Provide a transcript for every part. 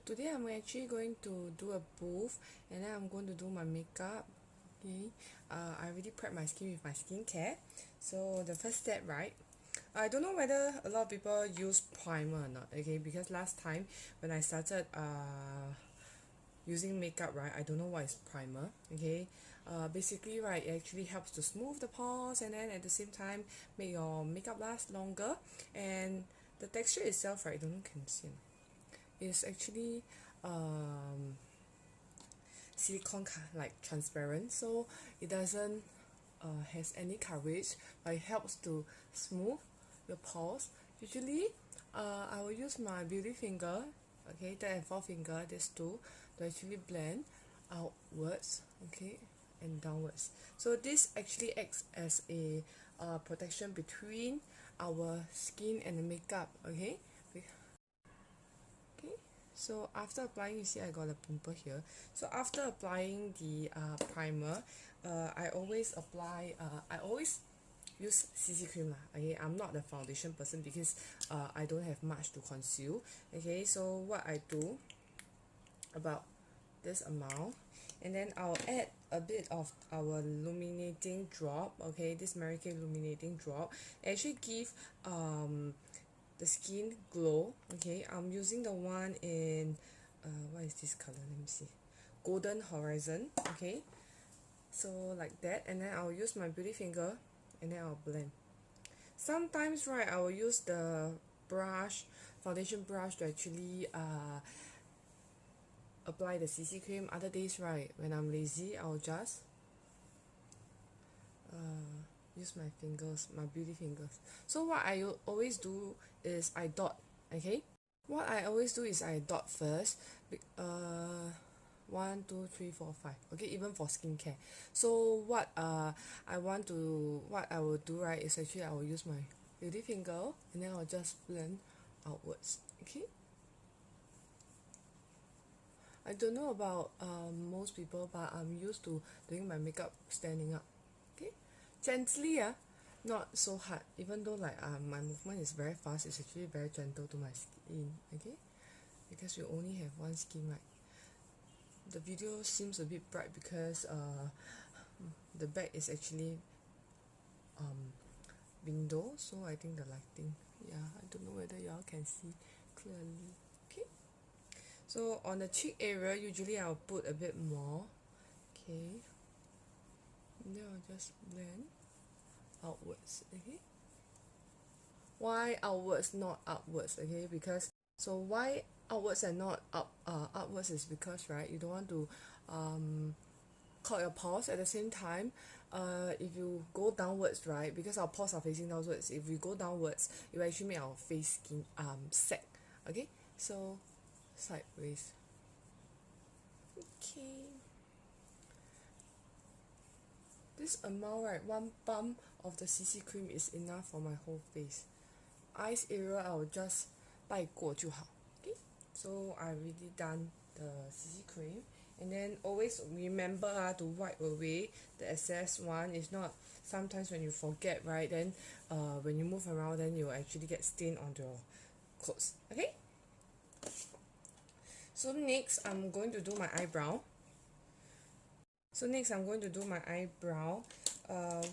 Today I'm actually going to do a booth, and then I'm going to do my makeup. Okay, I already prepped my skin with my skincare. So the first step, right? I don't know whether a lot of people use primer or not. Okay, because last time when I started using makeup, right, I don't know what is primer. Okay, basically, right, it actually helps to smooth the pores, and then at the same time make your makeup last longer. And the texture itself, right, I don't know can see. Is actually silicone like transparent, so it doesn't has any coverage, but it helps to smooth your pores. Usually I will use my beauty finger, okay, third and fourth finger, these two, to actually blend outwards, okay, and downwards. So this actually acts as a protection between our skin and the makeup, okay. Okay, so after applying, you see I got a pimple here. So after applying the primer, I always use CC cream lah. Okay, I'm not the foundation person because I don't have much to conceal. Okay, so what I do, about this amount, and then I'll add a bit of our illuminating drop. Okay, this Mary Kay illuminating drop actually give the skin glow. Okay, I'm using the one in what is this color, let me see, golden horizon. Okay, so like that, and then I'll use my beauty finger, and then I'll blend. Sometimes, right, I will use the brush, foundation brush, to actually apply the CC cream. Other days, right, when I'm lazy, I'll just use my fingers, my beauty fingers. So what I always do is I dot. Okay, what I always do is I dot first. 1 2 3 4 5. Okay, even for skincare. So what I will do, right, is actually I will use my beauty finger, and then I'll just blend outwards. Okay, I don't know about most people, but I'm used to doing my makeup standing up. Okay, gently, not so hard. Even though like my movement is very fast, it's actually very gentle to my skin. Okay, because you only have one skin, right? The video seems a bit bright because the back is actually window, so I think the lighting, yeah, I don't know whether y'all can see clearly. Okay, so on the cheek area, usually I'll put a bit more. Okay, and then I'll just blend outwards. Okay, why outwards, not upwards? Okay, because so why outwards and not upwards is because, right, you don't want to clog your pores. At the same time, if you go downwards, right, because our pores are facing downwards, if we go downwards, it will actually make our face skin sag. Okay, so sideways. Okay, this amount, right, one pump of the CC cream is enough for my whole face. Eyes area, I will just 带过就好. Okay, so I already done the CC cream, and then always remember to wipe away the excess one. If not, sometimes when you forget, right, then when you move around, then you actually get stain on your clothes. Okay, so next I'm going to do my eyebrow.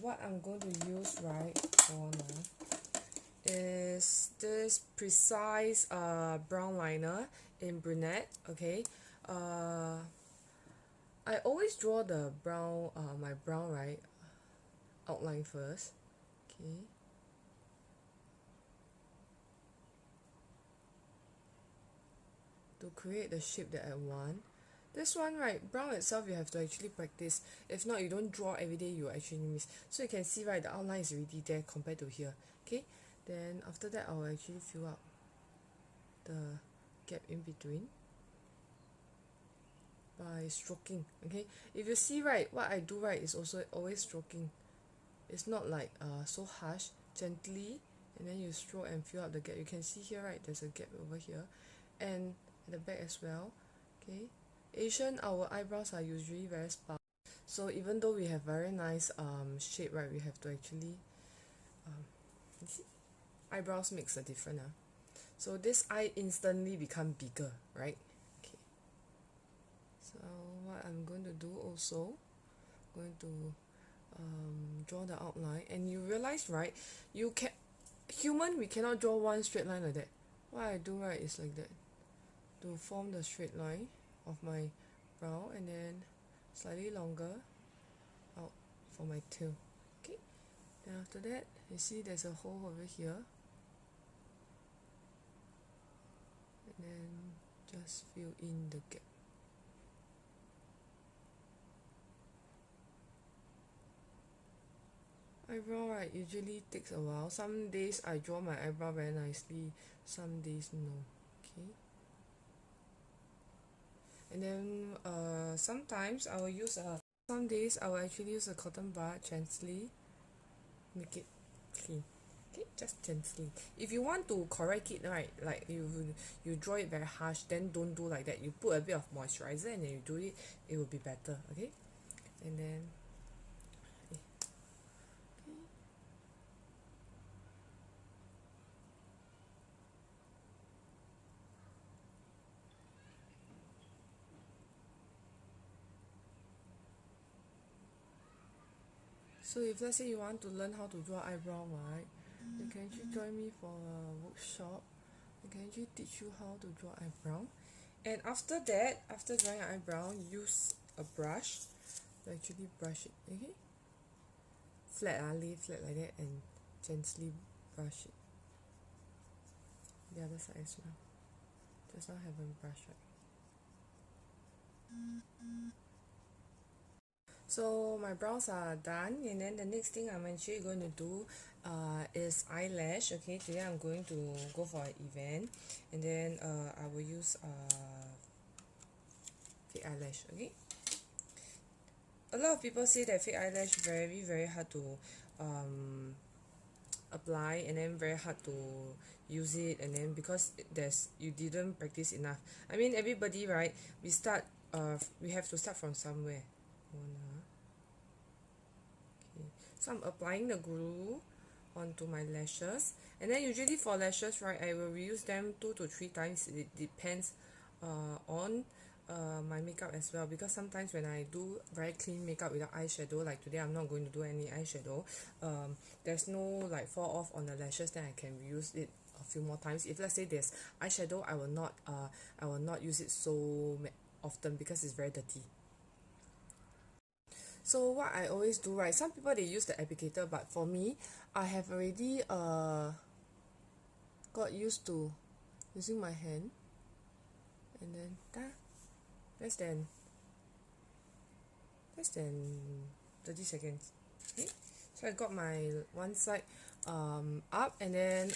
What I'm going to use right for now is this precise brown liner in brunette. Okay, I always draw the brown my brown, right, outline first. Okay, to create the shape that I want. This one, right, brown itself, you have to actually practice. If not, you don't draw every day, you actually miss. So you can see, right, the outline is already there compared to here. Okay, then after that, I'll actually fill up the gap in between by stroking. Okay, if you see, right, what I do, right, is also always stroking. It's not like so harsh, gently, and then you stroke and fill up the gap. You can see here, right, there's a gap over here, and at the back as well. Okay, Asian, our eyebrows are usually very sparse, so even though we have very nice shape, right, we have to actually you see, eyebrows makes a difference. So this eye instantly become bigger, right? Okay, So what I'm going to do also, going to draw the outline, and you realize, right, you can human, we cannot draw one straight line like that. What I do, right, is like that, to form the straight line of my brow, and then slightly longer out for my tail. Okay, then after that, you see there's a hole over here, and then just fill in the gap. Eyebrow, right, usually takes a while. Some days I draw my eyebrow very nicely, some days no. Okay, and then sometimes I will use some days I will actually use a cotton bud gently make it clean. Okay, just gently. If you want to correct it, right, like you draw it very harsh, then don't do like that. You put a bit of moisturizer and then you do it, it will be better. Okay, and then so if let's say you want to learn how to draw eyebrow, right, you can actually join me for a workshop. I can actually teach you how to draw eyebrow. And after that, after drawing an eyebrow, use a brush to actually brush it. Okay, flat, lay flat like that, and gently brush it. The other side as well. Just now haven't brushed, right? So my brows are done, and then the next thing I'm actually going to do is eyelash. Okay, today I'm going to go for an event, and then I will use fake eyelash. Okay, a lot of people say that fake eyelash very hard to apply, and then very hard to use it, and then because you didn't practice enough. I mean, everybody, right, we have to start from somewhere. Okay, so I'm applying the glue onto my lashes, and then usually for lashes, right, I will reuse them 2 to 3 times. It depends on my makeup as well, because sometimes when I do very clean makeup without eyeshadow, like today I'm not going to do any eyeshadow, there's no like fall off on the lashes, then I can reuse it a few more times. If let's say there's eyeshadow, I will not use it so often because it's very dirty. So what I always do, right, some people they use the applicator, but for me, I have already got used to using my hand, and then less than 30 seconds. Okay, so I got my one side up, and then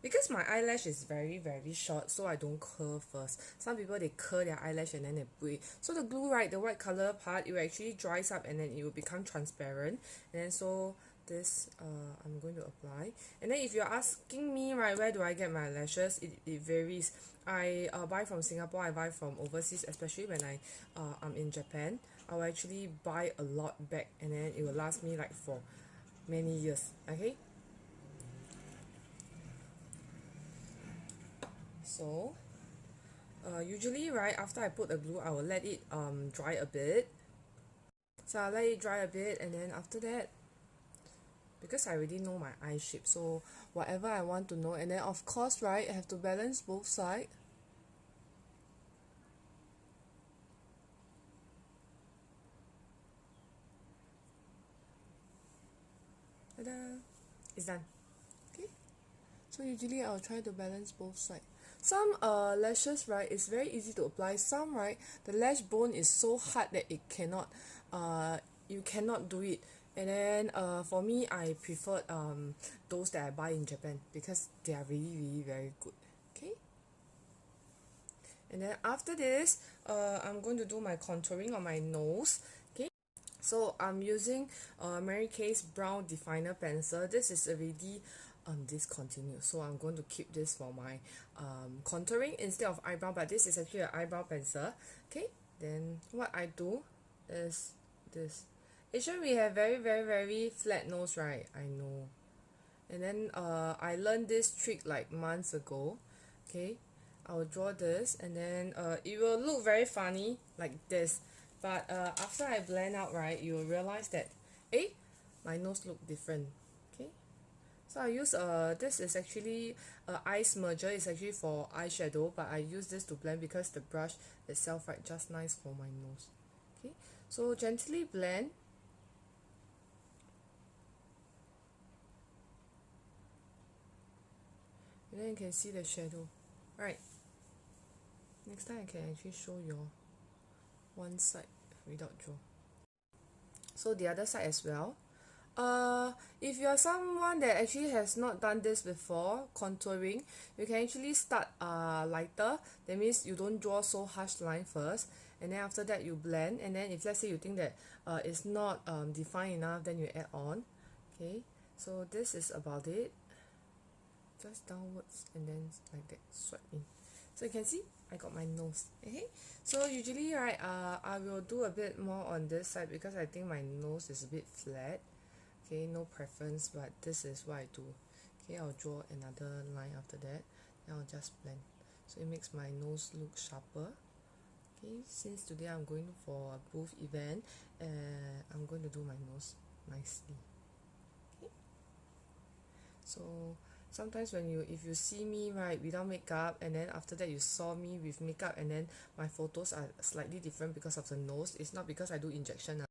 because my eyelash is very short, so I don't curl first. Some people they curl their eyelash and then they put it. So the glue, right, the white color part, it will actually dries up and then it will become transparent. And then so this I'm going to apply. And then if you're asking me, right, where do I get my lashes, it varies. I buy from Singapore, I buy from overseas, especially when I'm in Japan. I will actually buy a lot back, and then it will last me like for many years. Okay, so usually, right, after I put the glue, I will let it dry a bit. So I'll let it dry a bit, and then after that, because I already know my eye shape, so whatever I want to know, and then of course, right, I have to balance both sides. Ta-da! It's done. Okay, so usually I'll try to balance both sides. Some lashes, right, it's very easy to apply. Some, right, the lash bone is so hard that it cannot you cannot do it. And then for me, I prefer those that I buy in Japan because they are really very good. Okay, and then after this, I'm going to do my contouring on my nose. Okay, so I'm using Mary Kay's brow definer pencil. This is already discontinued, so I'm going to keep this for my contouring instead of eyebrow, but this is actually an eyebrow pencil. Okay, then what I do is this. Asian, we have very flat nose, right? I know. And then I learned this trick like months ago. Okay, I'll draw this, and then it will look very funny like this, but after I blend out, right, you will realize that my nose look different. Okay, so I use this is actually eye smudger. It's actually for eyeshadow, but I use this to blend because the brush itself, right, just nice for my nose. Okay, so gently blend. And then you can see the shadow. Right, next time I can actually show you one side without draw. So the other side as well. If you're someone that actually has not done this before, contouring, you can actually start lighter. That means you don't draw so harsh line first, and then after that you blend, and then if let's say you think that it's not defined enough, then you add on. Okay, so this is about it. Just downwards and then like that, swipe in. So you can see I got my nose. Okay, so usually, right, I will do a bit more on this side because I think my nose is a bit flat. Okay, no preference, but this is what I do. Okay, I'll draw another line after that, and I'll just blend, so it makes my nose look sharper. Okay, since today I'm going for a booth event, I'm going to do my nose nicely. Okay, so sometimes when if you see me, right, without makeup, and then after that you saw me with makeup, and then my photos are slightly different because of the nose, it's not because I do injection.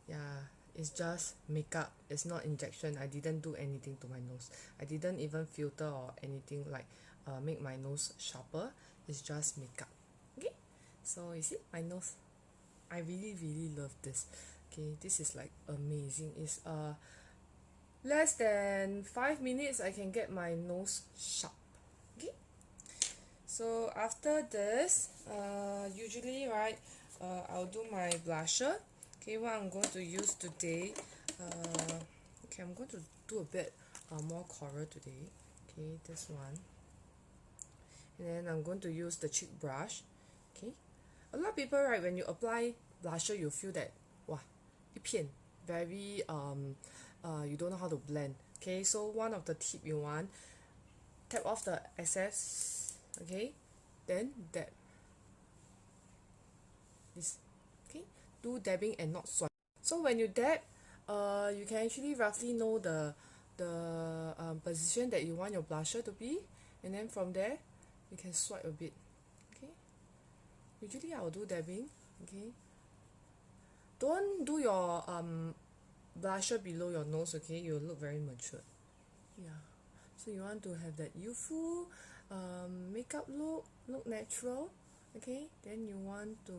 Yeah, it's just makeup, it's not injection. I didn't do anything to my nose. I didn't even filter or anything like make my nose sharper. It's just makeup. Okay, so you see my nose, I really love this. Okay, this is like amazing. It's less than 5 minutes I can get my nose sharp. Okay, so after this usually, right, I'll do my blusher. Okay, what I'm going to use today, okay, I'm going to do a bit more coral today. Okay, this one, and then I'm going to use the cheek brush. Okay, a lot of people, right, when you apply blusher, you feel that wow, 一片 very you don't know how to blend. Okay, so one of the tip you want, tap off the excess. Okay, then dab this. Okay, do dabbing and not swipe. So when you dab, you can actually roughly know the position that you want your blusher to be, and then from there you can swipe a bit. Okay, usually I'll do dabbing. Okay, don't do your blusher below your nose. Okay, you'll look very mature. Yeah, so you want to have that youthful makeup look natural. Okay, then you want to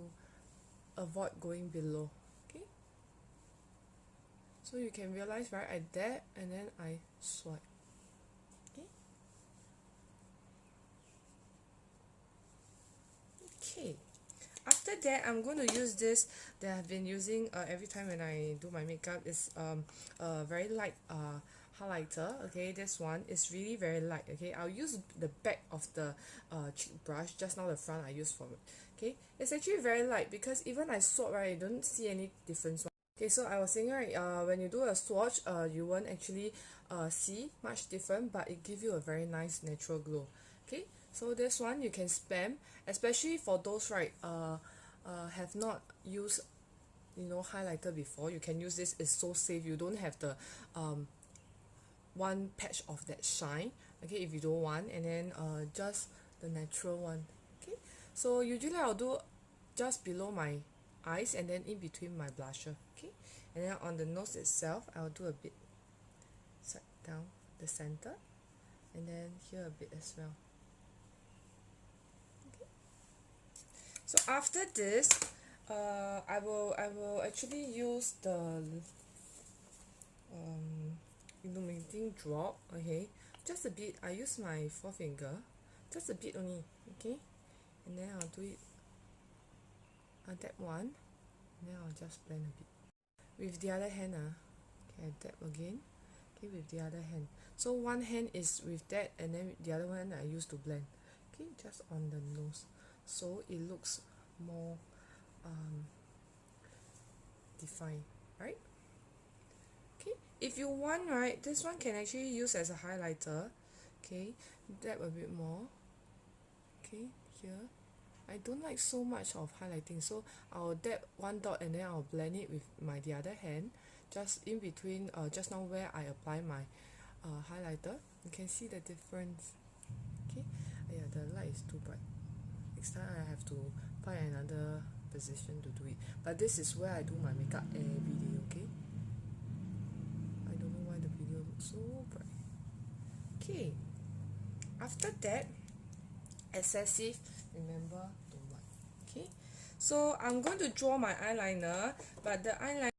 avoid going below. Okay, so you can realize, right, I dab and then I swipe. Okay, okay, after that I'm going to use this that I've been using every time when I do my makeup. It's a very light highlighter. Okay, this one is really very light. Okay, I'll use the back of the cheek brush. Just now the front I use for it. Okay, it's actually very light because even I swatch, right, I don't see any difference. Okay, so I was saying, right, when you do a swatch, you won't actually see much different, but it gives you a very nice natural glow. Okay, so this one you can spam, especially for those, right, have not used, highlighter before. You can use this. It's so safe. You don't have the one patch of that shine. Okay, if you don't want, and then just the natural one. Okay, so usually I'll do just below my eyes and then in between my blusher. Okay, and then on the nose itself I'll do a bit side down the center, and then here a bit as well. Okay, so after this I will actually use the illuminating drop. Okay, just a bit. I use my forefinger, just a bit only. Okay, and then I'll do it. I'll dab one, and then I'll just blend a bit with the other hand. Okay, I dab again. Okay, with the other hand. So one hand is with that, and then the other one I use to blend. Okay, just on the nose, so it looks more defined, right? Okay, if you want, right, this one can actually use as a highlighter. Okay, dab a bit more. Okay, here. I don't like so much of highlighting, so I'll dab one dot and then I'll blend it with the other hand, just in between, just now where I apply my highlighter. You can see the difference. Okay, yeah, the light is too bright. Next time I have to find another position to do it. But this is where I do my makeup every day. Okay. I don't know why the video looks so bright. Okay. After that, excessive, remember to wipe. Okay. So I'm going to draw my eyeliner, but the eyeliner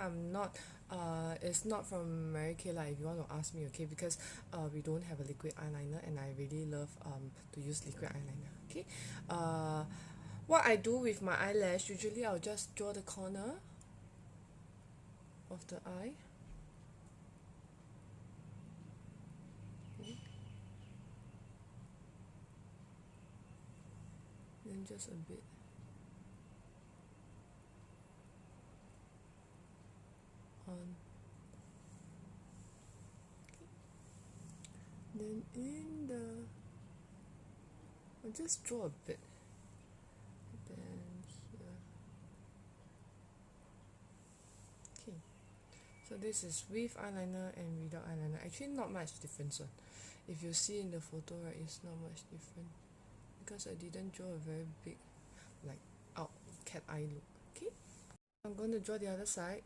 I'm not it's not from Mary Kay, like, if you want to ask me, okay, because we don't have a liquid eyeliner and I really love to use liquid eyeliner. Okay. What I do with my eyelash, usually I'll just draw the corner of the eye. Okay. Then just a bit. On. Then in the, I'll just draw a bit. Then here. Okay. So this is with eyeliner and without eyeliner. Actually, not much difference one. If you see in the photo, right, it's not much different because I didn't draw a very big, like, out cat eye look. Okay. I'm going to draw the other side.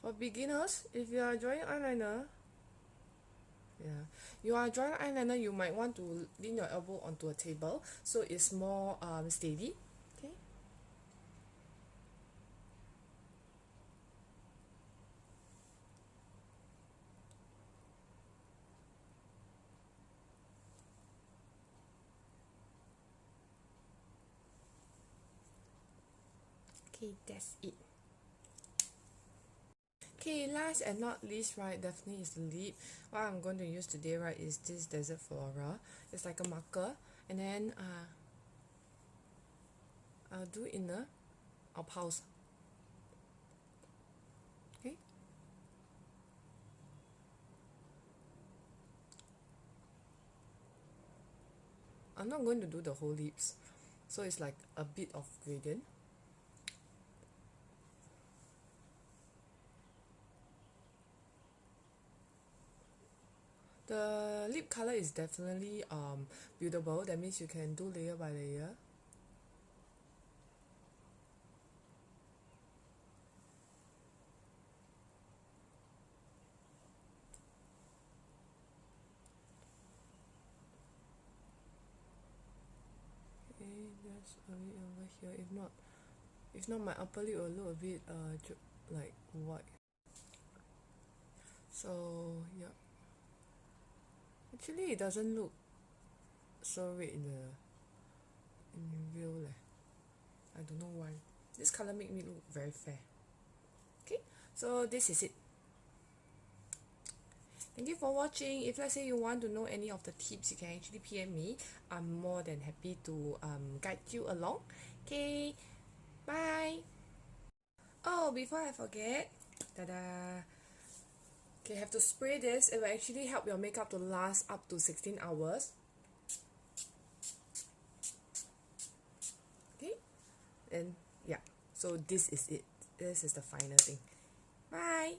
For beginners, if you are drawing eyeliner, you might want to lean your elbow onto a table so it's more steady. Okay. Okay, that's it. Okay, last and not least, right, definitely is the lip. What I'm going to use today, right, is this Desert Flora. It's like a marker, and then I'll do inner, I'll pause. Okay. I'm not going to do the whole lips, so it's like a bit of gradient. The lip color is definitely buildable. That means you can do layer by layer. Okay, just a bit over here. If not, my upper lip will look a bit like white. So yeah. Actually, it doesn't look so red in real leh. I don't know why. This color make me look very fair. Okay, so this is it. Thank you for watching. If let's say you want to know any of the tips, you can actually PM me. I'm more than happy to guide you along. Okay, bye. Oh, before I forget, ta-da! Okay, have to spray this. It will actually help your makeup to last up to 16 hours. Okay, and yeah, so this is it. This is the final thing. Bye.